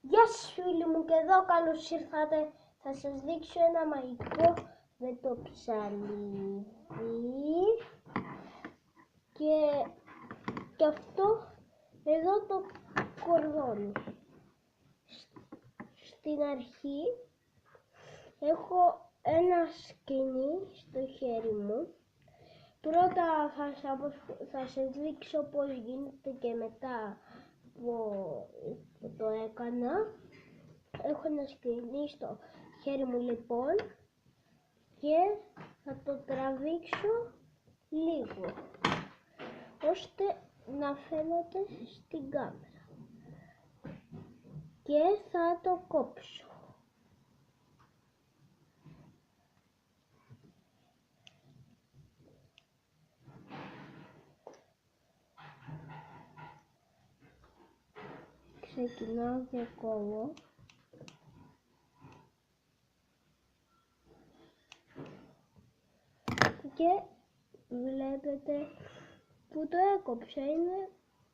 Γεια σας φίλοι μου, και εδώ καλώς ήρθατε. Θα σας δείξω ένα μαγικό με το ψαλίδι και αυτό εδώ το κορδόνι. Στην αρχή έχω ένα σκηνή στο χέρι μου. Πρώτα θα σας δείξω πώς γίνεται και μετά το έκανα. Έχω ένα σκηνή στο χέρι μου λοιπόν και θα το τραβήξω λίγο ώστε να φαίνεται στην κάμερα και θα το κόψω. Ξεκινάω και κόβω. Και βλέπετε που το έκοψα, είναι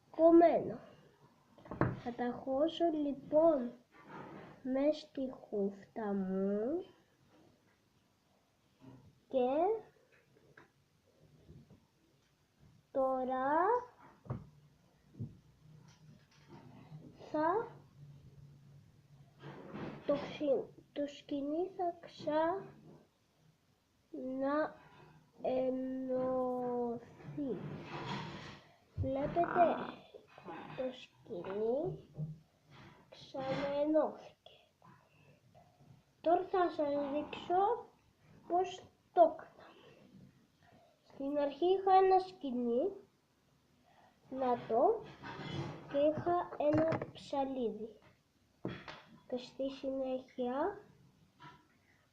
κομμένο. Θα τα χώσω λοιπόν μες στη χούφτα μου και τώρα θα το σκηνή θα ξαναενωθεί. Βλέπετε, το σκηνή ξαναενώθηκε. Τώρα θα σας δείξω πώς το έκανα. Στην αρχή είχα ένα σκηνή, να το, και είχα ένα ψαλίδι. Και στη συνέχεια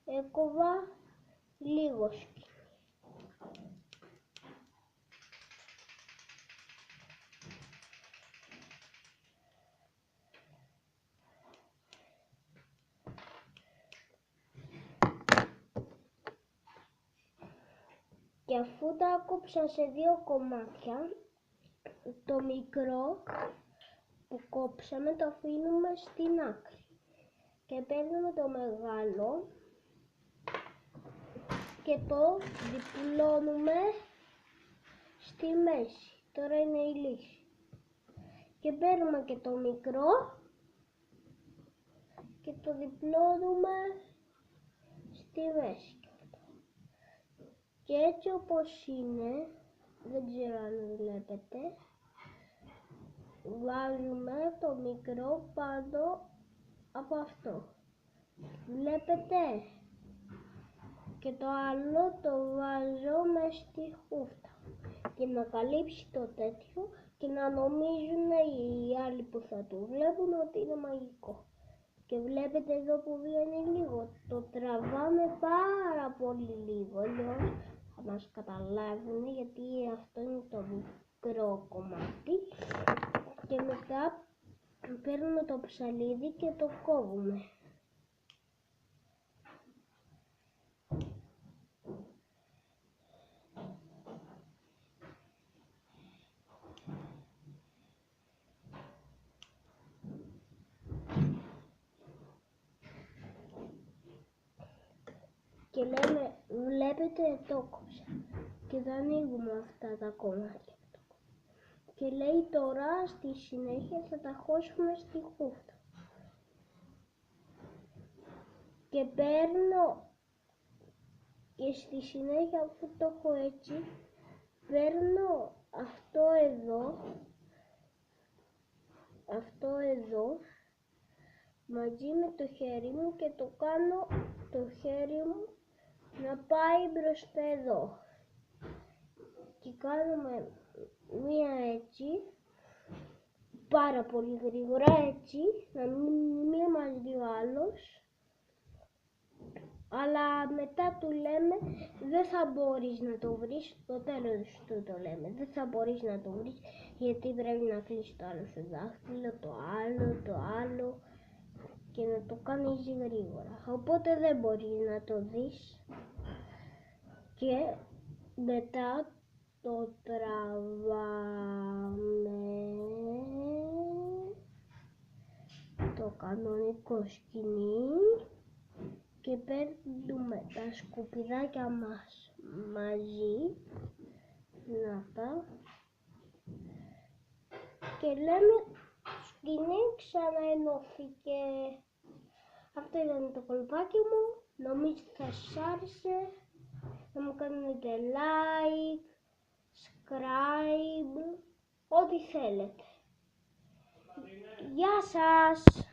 έκοβα λίγο σκηνή. Και αφού τα κόψα σε δύο κομμάτια, το μικρό που κόψαμε το αφήνουμε στην άκρη και παίρνουμε το μεγάλο και το διπλώνουμε στη μέση. Τώρα είναι η λύση. Και παίρνουμε και το μικρό και το διπλώνουμε στη μέση. Και έτσι όπως είναι, δεν ξέρω αν βλέπετε, βάζουμε το μικρό πάνω από αυτό. Βλέπετε, και το άλλο το βάζω μες στη χούφτα και να καλύψει το τέτοιο και να νομίζουν οι άλλοι που θα το βλέπουν ότι είναι μαγικό. Και βλέπετε εδώ που βγαίνει λίγο, το τραβάμε πάρα πολύ λίγο, αλλιώς θα μας καταλάβουν, γιατί αυτό είναι το μικρό κομμάτι. Και μετά παίρνουμε το ψαλίδι και το κόβουμε. Και λέμε, βλέπετε, το κόψα. Και θα ανοίγουμε αυτά τα κομμάτια. Και λέει τώρα στη συνέχεια θα τα χώσουμε στη χούφτα. Και παίρνω και στη συνέχεια, αφού το έχω έτσι, παίρνω αυτό εδώ μαζί με το χέρι μου και το κάνω το χέρι μου να πάει μπροστά εδώ. Και κάνουμε μία έτσι, πάρα πολύ γρήγορα έτσι, να μην μας δει ο άλλος. Αλλά μετά του λέμε, δεν θα μπορείς να το βρεις, στο τέλος του το λέμε, δεν θα μπορείς να το βρεις γιατί πρέπει να κλείσεις το άλλο σου δάχτυλο, το άλλο και να το κάνεις γρήγορα. Οπότε δεν μπορείς να το δεις και μετά το τραβάμε το κανονικό σκηνή και παίρνουμε τα σκουπιδάκια μας μαζί, να τα, και λέμε σκηνή ξαναενώθηκε. Αυτό ήταν το κολπάκι μου, νομίζω θα σας άρεσε, να μου κάνετε like, subscribe, ό,τι θέλετε. Γεια σας!